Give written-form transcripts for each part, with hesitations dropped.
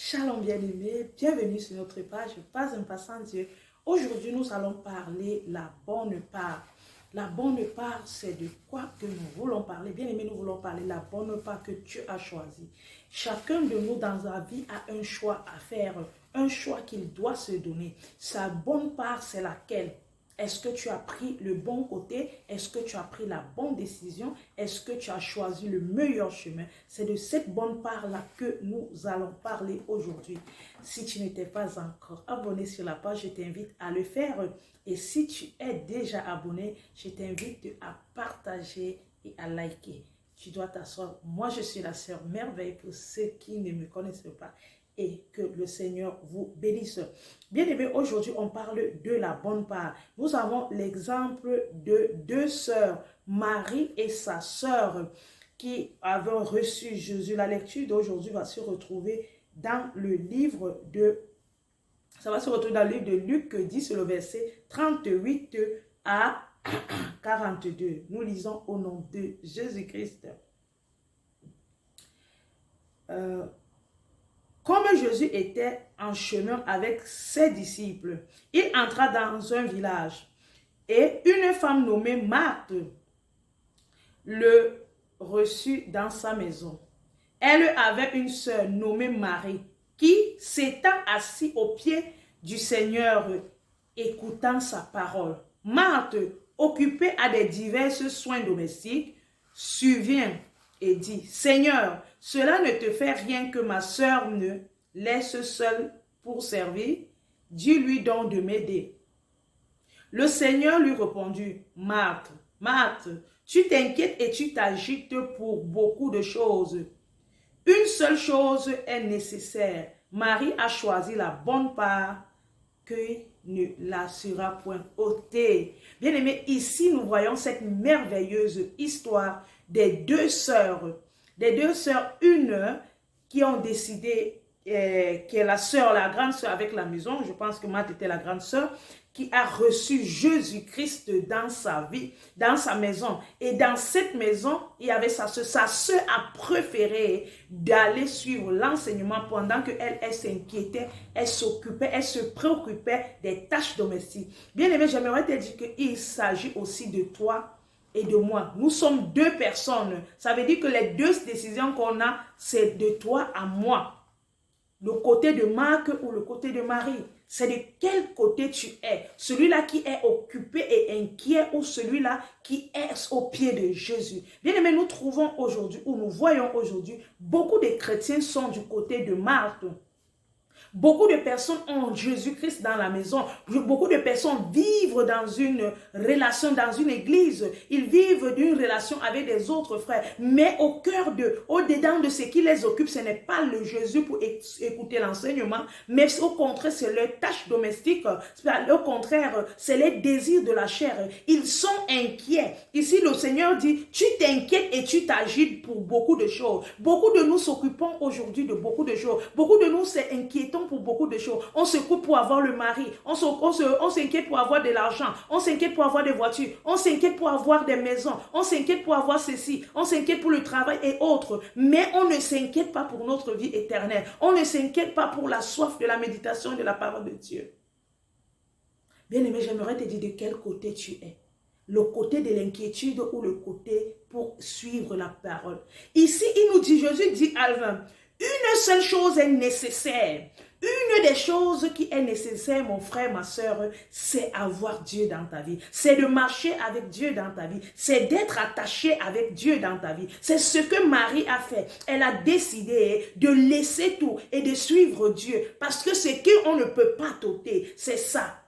Shalom bien-aimés, bienvenue sur notre page Pas un passant Dieu. Aujourd'hui, nous allons parler la bonne part. La bonne part, c'est de quoi que nous voulons parler. Bien-aimés, nous voulons parler de la bonne part que Dieu a choisie. Chacun de nous dans la vie a un choix à faire, un choix qu'il doit se donner. Sa bonne part, c'est laquelle? Est-ce que tu as pris le bon côté? Est-ce que tu as pris la bonne décision? Est-ce que tu as choisi le meilleur chemin? C'est de cette bonne part-là que nous allons parler aujourd'hui. Si tu n'étais pas encore abonné sur la page, je t'invite à le faire. Et si tu es déjà abonné, je t'invite à partager et à liker. Tu dois t'asseoir. Moi, je suis la sœur Merveille pour ceux qui ne me connaissent pas. Et que le Seigneur vous bénisse. Bien-aimés, aujourd'hui, on parle de la bonne part. Nous avons l'exemple de deux sœurs, Marie et sa sœur, qui avaient reçu Jésus. La lecture d'aujourd'hui va se retrouver dans le livre de... Ça va se retrouver dans le livre de Luc 10, le verset 38 à 42. Nous lisons au nom de Jésus-Christ. Comme Jésus était en chemin avec ses disciples, il entra dans un village et une femme nommée Marthe le reçut dans sa maison. Elle avait une sœur nommée Marie qui, s'étant assise au pied du Seigneur, écoutant sa parole. Marthe, occupée à des divers soins domestiques, survient et dit, « Seigneur, cela ne te fait rien que ma sœur me laisse seule pour servir. Dis-lui donc de m'aider. » Le Seigneur lui répondit, « Marthe, Marthe, tu t'inquiètes et tu t'agites pour beaucoup de choses. Une seule chose est nécessaire. Marie a choisi la bonne part que ne la sera point ôtée. » Bien-aimés, ici nous voyons cette merveilleuse histoire des deux sœurs, une qui ont décidé, qui est la sœur, la grande sœur avec la maison, je pense que Marthe était la grande sœur, qui a reçu Jésus-Christ dans sa vie, dans sa maison. Et dans cette maison, il y avait sa sœur. Sa sœur a préféré d'aller suivre l'enseignement pendant qu'elle s'inquiétait, elle s'occupait, elle se préoccupait des tâches domestiques. Bien aimé, j'aimerais te dire qu'il s'agit aussi de toi et de moi. Nous sommes deux personnes. Ça veut dire que les deux décisions qu'on a, c'est de toi à moi. Le côté de Marc ou le côté de Marie. C'est de quel côté tu es. Celui-là qui est occupé et inquiet ou celui-là qui est au pied de Jésus. Bien aimé, nous trouvons aujourd'hui, ou nous voyons aujourd'hui, beaucoup de chrétiens sont du côté de Marthe. Beaucoup de personnes ont Jésus-Christ dans la maison. Beaucoup de personnes vivent dans une relation, dans une église. Ils vivent d'une relation avec des autres frères. Mais au cœur de, au-dedans de ce qui les occupe, ce n'est pas le Jésus pour écouter l'enseignement, mais au contraire, c'est leur tâche domestique. Au contraire, c'est les désirs de la chair. Ils sont inquiets. Ici, le Seigneur dit, tu t'inquiètes et tu t'agites pour beaucoup de choses. Beaucoup de nous s'occupons aujourd'hui de beaucoup de choses. Beaucoup de nous s'inquiétons pour beaucoup de choses. On se coupe pour avoir le mari. On s'inquiète pour avoir de l'argent. On s'inquiète pour avoir des voitures. On s'inquiète pour avoir des maisons. On s'inquiète pour avoir ceci. On s'inquiète pour le travail et autres. Mais on ne s'inquiète pas pour notre vie éternelle. On ne s'inquiète pas pour la soif de la méditation de la parole de Dieu. Bien aimé, j'aimerais te dire de quel côté tu es. Le côté de l'inquiétude ou le côté pour suivre la parole. Ici, il nous dit, Jésus dit à Alvin, une seule chose est nécessaire. Une des choses qui est nécessaire, mon frère, ma soeur, c'est avoir Dieu dans ta vie. C'est de marcher avec Dieu dans ta vie. C'est d'être attaché avec Dieu dans ta vie. C'est ce que Marie a fait. Elle a décidé de laisser tout et de suivre Dieu. Parce que ce qu'on ne peut pas t'ôter, c'est ça.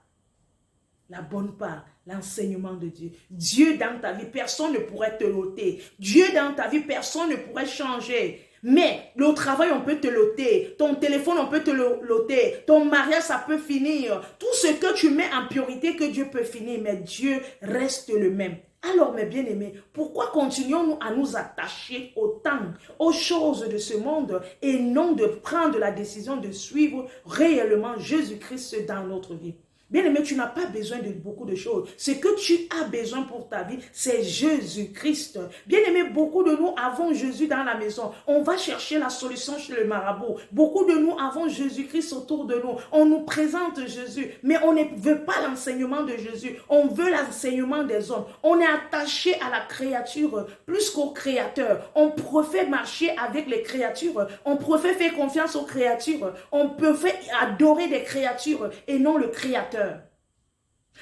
La bonne part, l'enseignement de Dieu. Dieu dans ta vie, personne ne pourrait te l'ôter. Dieu dans ta vie, personne ne pourrait changer. Mais le travail, on peut te l'ôter. Ton téléphone, on peut te l'ôter. Ton mariage, ça peut finir. Tout ce que tu mets en priorité, que Dieu peut finir. Mais Dieu reste le même. Alors, mes bien-aimés, pourquoi continuons-nous à nous attacher autant aux choses de ce monde et non de prendre la décision de suivre réellement Jésus-Christ dans notre vie? Bien-aimé, tu n'as pas besoin de beaucoup de choses. Ce que tu as besoin pour ta vie, c'est Jésus-Christ. Bien-aimé, beaucoup de nous avons Jésus dans la maison. On va chercher la solution chez le marabout. Beaucoup de nous avons Jésus-Christ autour de nous. On nous présente Jésus, mais on ne veut pas l'enseignement de Jésus. On veut l'enseignement des hommes. On est attaché à la créature plus qu'au Créateur. On préfère marcher avec les créatures. On préfère faire confiance aux créatures. On préfère adorer des créatures et non le Créateur.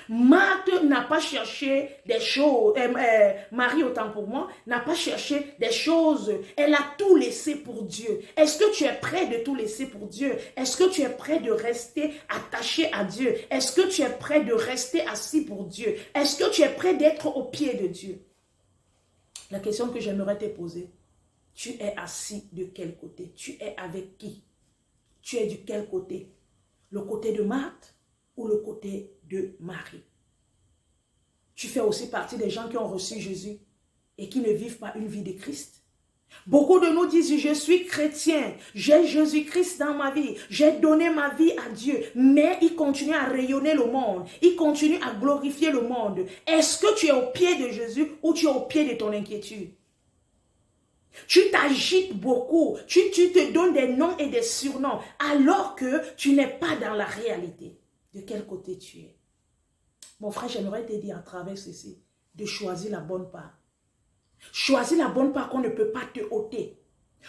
Marthe n'a pas cherché des choses, Marie autant pour moi, n'a pas cherché des choses, elle a tout laissé pour Dieu. Est-ce que tu es prêt de tout laisser pour Dieu? Est-ce que tu es prêt de rester attaché à Dieu? Est-ce que tu es prêt de rester assis pour Dieu? Est-ce que tu es prêt d'être au pied de Dieu? La question que j'aimerais te poser, tu es assis de quel côté? Tu es avec qui? Tu es du quel côté? Le côté de Marthe ou le côté de Marie? Tu fais aussi partie des gens qui ont reçu Jésus et qui ne vivent pas une vie de Christ. Beaucoup de nous disent, je suis chrétien, j'ai Jésus-Christ dans ma vie, j'ai donné ma vie à Dieu, mais il continue à rayonner le monde, il continue à glorifier le monde. Est-ce que tu es au pied de Jésus ou tu es au pied de ton inquiétude? Tu t'agites beaucoup, tu te donnes des noms et des surnoms alors que tu n'es pas dans la réalité. De quel côté tu es? Mon frère, j'aimerais te dire à travers ceci, de choisir la bonne part. Choisis la bonne part qu'on ne peut pas te ôter.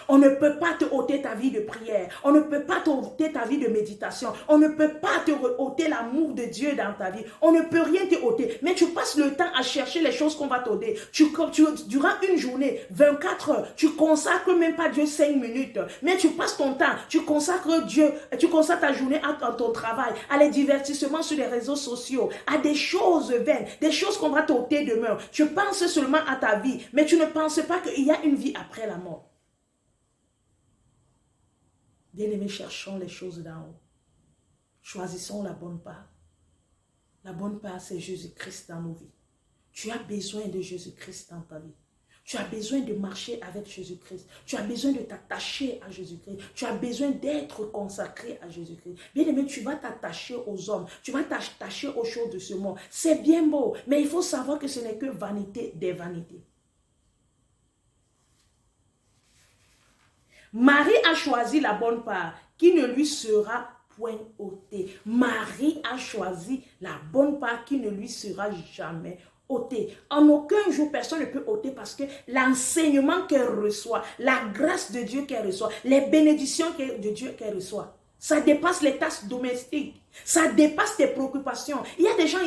On ne peut pas te ôter ta vie de prière. On ne peut pas te ôter ta vie de méditation. On ne peut pas te ôter l'amour de Dieu dans ta vie. On ne peut rien te ôter. Mais tu passes le temps à chercher les choses qu'on va t'ôter. Durant une journée, 24 heures, tu consacres même pas Dieu 5 minutes. Mais tu passes ton temps, tu consacres ta journée à ton travail, à les divertissements sur les réseaux sociaux, à des choses vaines, des choses qu'on va t'ôter demain. Tu penses seulement à ta vie, mais tu ne penses pas qu'il y a une vie après la mort. Bien-aimés, cherchons les choses d'en haut. Choisissons la bonne part. La bonne part, c'est Jésus-Christ dans nos vies. Tu as besoin de Jésus-Christ dans ta vie. Tu as besoin de marcher avec Jésus-Christ. Tu as besoin de t'attacher à Jésus-Christ. Tu as besoin d'être consacré à Jésus-Christ. Bien-aimé, tu vas t'attacher aux hommes. Tu vas t'attacher aux choses de ce monde. C'est bien beau, mais il faut savoir que ce n'est que vanité des vanités. Marie a choisi la bonne part qui ne lui sera point ôtée. Marie a choisi la bonne part qui ne lui sera jamais ôtée. En aucun jour, personne ne peut ôter parce que l'enseignement qu'elle reçoit, la grâce de Dieu qu'elle reçoit, les bénédictions de Dieu qu'elle reçoit, ça dépasse les tâches domestiques. Ça dépasse tes préoccupations. Il y a des gens,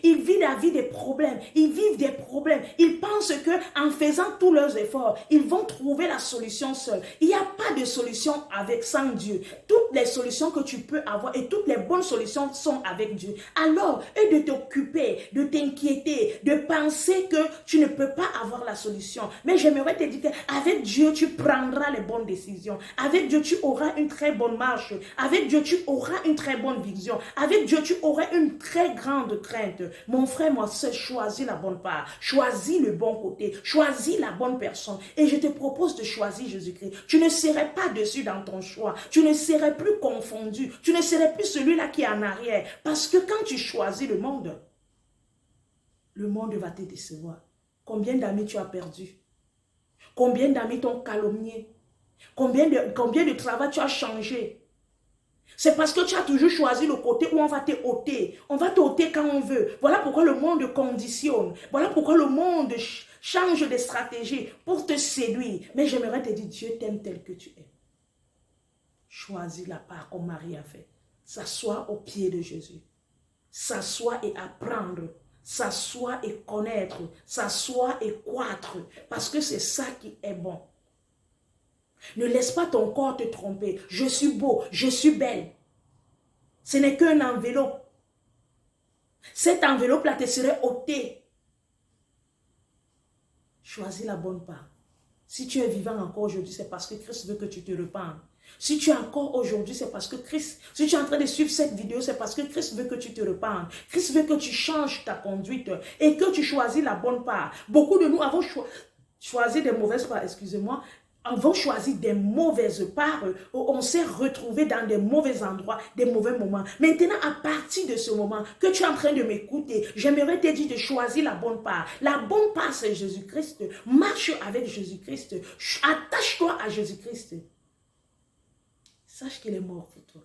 ils vivent la vie des problèmes. Ils vivent des problèmes. Ils pensent qu'en faisant tous leurs efforts, ils vont trouver la solution seuls. Il n'y a pas de solution sans Dieu. Toutes les solutions que tu peux avoir et toutes les bonnes solutions sont avec Dieu. Alors, et de t'occuper, de t'inquiéter, de penser que tu ne peux pas avoir la solution. Mais j'aimerais te dire qu'avec Dieu, tu prendras les bonnes décisions. Avec Dieu, tu auras une très bonne marche. Avec Dieu, tu auras une très bonne vision. Avec Dieu, tu aurais une très grande crainte. Mon frère, moi, c'est choisis la bonne part. Choisis le bon côté. Choisis la bonne personne. Et je te propose de choisir Jésus-Christ. Tu ne serais pas dessus dans ton choix. Tu ne serais plus confondu. Tu ne serais plus celui-là qui est en arrière. Parce que quand tu choisis le monde va te décevoir. Combien d'amis tu as perdu? Combien d'amis t'ont calomnié? Combien de travail tu as changé? C'est parce que tu as toujours choisi le côté où on va te ôter. On va te ôter quand on veut. Voilà pourquoi le monde conditionne. Voilà pourquoi le monde change de stratégie pour te séduire. Mais j'aimerais te dire, Dieu t'aime tel que tu es. Choisis la part comme Marie a fait. S'asseoir au pied de Jésus. S'asseoir et apprendre. S'asseoir et connaître. S'asseoir et croître. Parce que c'est ça qui est bon. Ne laisse pas ton corps te tromper. Je suis beau, je suis belle. Ce n'est qu'une enveloppe. Cette enveloppe-là te serait ôtée. Choisis la bonne part. Si tu es vivant encore aujourd'hui, c'est parce que Christ veut que tu te repentes. Si tu es encore aujourd'hui, c'est parce que Christ... Si tu es en train de suivre cette vidéo, c'est parce que Christ veut que tu te repentes. Christ veut que tu changes ta conduite et que tu choisis la bonne part. Beaucoup de nous avons choisi des mauvaises parts, excusez-moi. avons choisi des mauvaises parts, on s'est retrouvé dans des mauvais endroits, des mauvais moments. Maintenant, à partir de ce moment que tu es en train de m'écouter, j'aimerais te dire de choisir la bonne part. La bonne part, c'est Jésus-Christ. Marche avec Jésus-Christ. Attache-toi à Jésus-Christ. Sache qu'il est mort pour toi.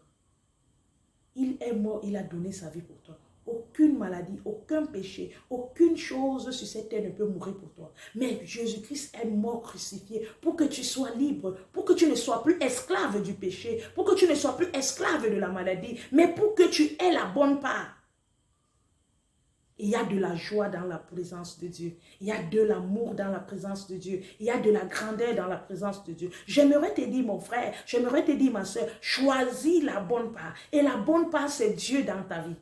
Il est mort, il a donné sa vie pour toi. Aucune maladie, aucun péché, aucune chose sur cette terre ne peut mourir pour toi. Mais Jésus-Christ est mort crucifié pour que tu sois libre, pour que tu ne sois plus esclave du péché, pour que tu ne sois plus esclave de la maladie, mais pour que tu aies la bonne part. Il y a de la joie dans la présence de Dieu. Il y a de l'amour dans la présence de Dieu. Il y a de la grandeur dans la présence de Dieu. J'aimerais te dire, mon frère, j'aimerais te dire, ma soeur, choisis la bonne part. Et la bonne part, c'est Dieu dans ta vie.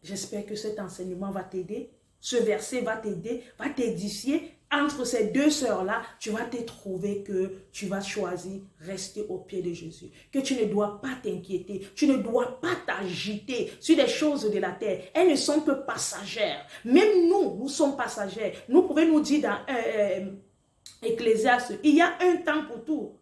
J'espère que cet enseignement va t'aider. Ce verset va t'aider, va t'édifier. Entre ces deux sœurs-là, tu vas te trouver que tu vas choisir rester au pied de Jésus. Que tu ne dois pas t'inquiéter. Tu ne dois pas t'agiter sur les choses de la terre. Elles ne sont que passagères. Même nous sommes passagères. Nous pouvons nous dire dans Ecclésiaste, il y a un temps pour tout.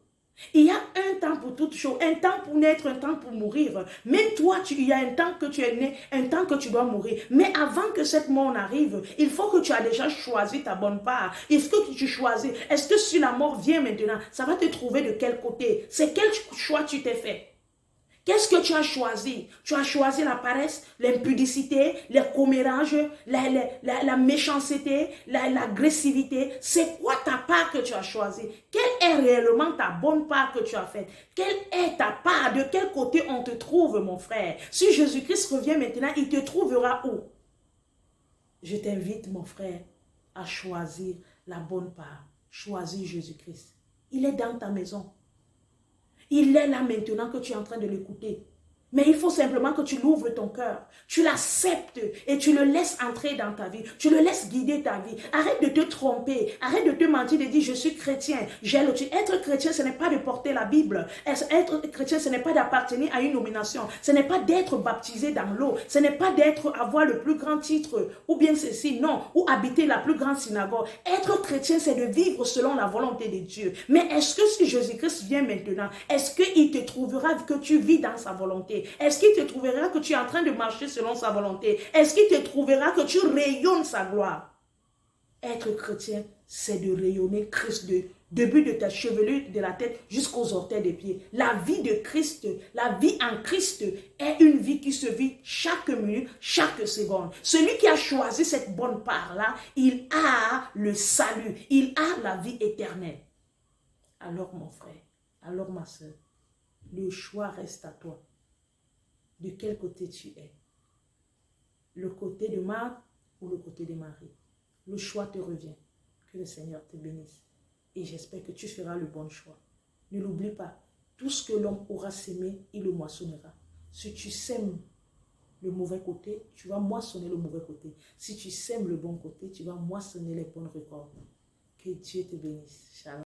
Il y a un temps pour toute chose, un temps pour naître, un temps pour mourir. Même toi, il y a un temps que tu es né, un temps que tu dois mourir. Mais avant que cette mort n'arrive, il faut que tu aies déjà choisi ta bonne part. Est-ce que tu choisis? Est-ce que si la mort vient maintenant, ça va te trouver de quel côté? C'est quel choix tu t'es fait? Qu'est-ce que tu as choisi? Tu as choisi la paresse, l'impudicité, les commérages, la méchanceté, l'agressivité. C'est quoi ta part que tu as choisi? Quelle est réellement ta bonne part que tu as faite? Quelle est ta part? De quel côté on te trouve, mon frère? Si Jésus-Christ revient maintenant, il te trouvera où? Je t'invite, mon frère, à choisir la bonne part. Choisis Jésus-Christ. Il est dans ta maison. Il est là maintenant que tu es en train de l'écouter. Mais il faut simplement que tu l'ouvres ton cœur. Tu l'acceptes et tu le laisses entrer dans ta vie. Tu le laisses guider ta vie. Arrête de te tromper. Arrête de te mentir, de dire je suis chrétien. Être chrétien, ce n'est pas de porter la Bible. Être chrétien, ce n'est pas d'appartenir à une nomination. Ce n'est pas d'être baptisé dans l'eau. Ce n'est pas avoir le plus grand titre ou bien ceci, non. Ou habiter la plus grande synagogue. Être chrétien, c'est de vivre selon la volonté de Dieu. Mais est-ce que si Jésus-Christ vient maintenant, est-ce qu'il te trouvera que tu vis dans sa volonté? Est-ce qu'il te trouvera que tu es en train de marcher selon sa volonté? Est-ce qu'il te trouvera que tu rayonnes sa gloire? Être chrétien, c'est de rayonner Christ de début de ta chevelure de la tête jusqu'aux orteils des pieds. La vie de Christ, la vie en Christ est une vie qui se vit chaque minute, chaque seconde. Celui qui a choisi cette bonne part-là, il a le salut, il a la vie éternelle. Alors mon frère, alors ma soeur, le choix reste à toi. De quel côté tu es? Le côté de Marthe ou le côté de Marie? Le choix te revient. Que le Seigneur te bénisse. Et j'espère que tu feras le bon choix. Ne l'oublie pas. Tout ce que l'homme aura sémé, il le moissonnera. Si tu sèmes le mauvais côté, tu vas moissonner le mauvais côté. Si tu sèmes le bon côté, tu vas moissonner les bonnes récoltes. Que Dieu te bénisse. Shalom.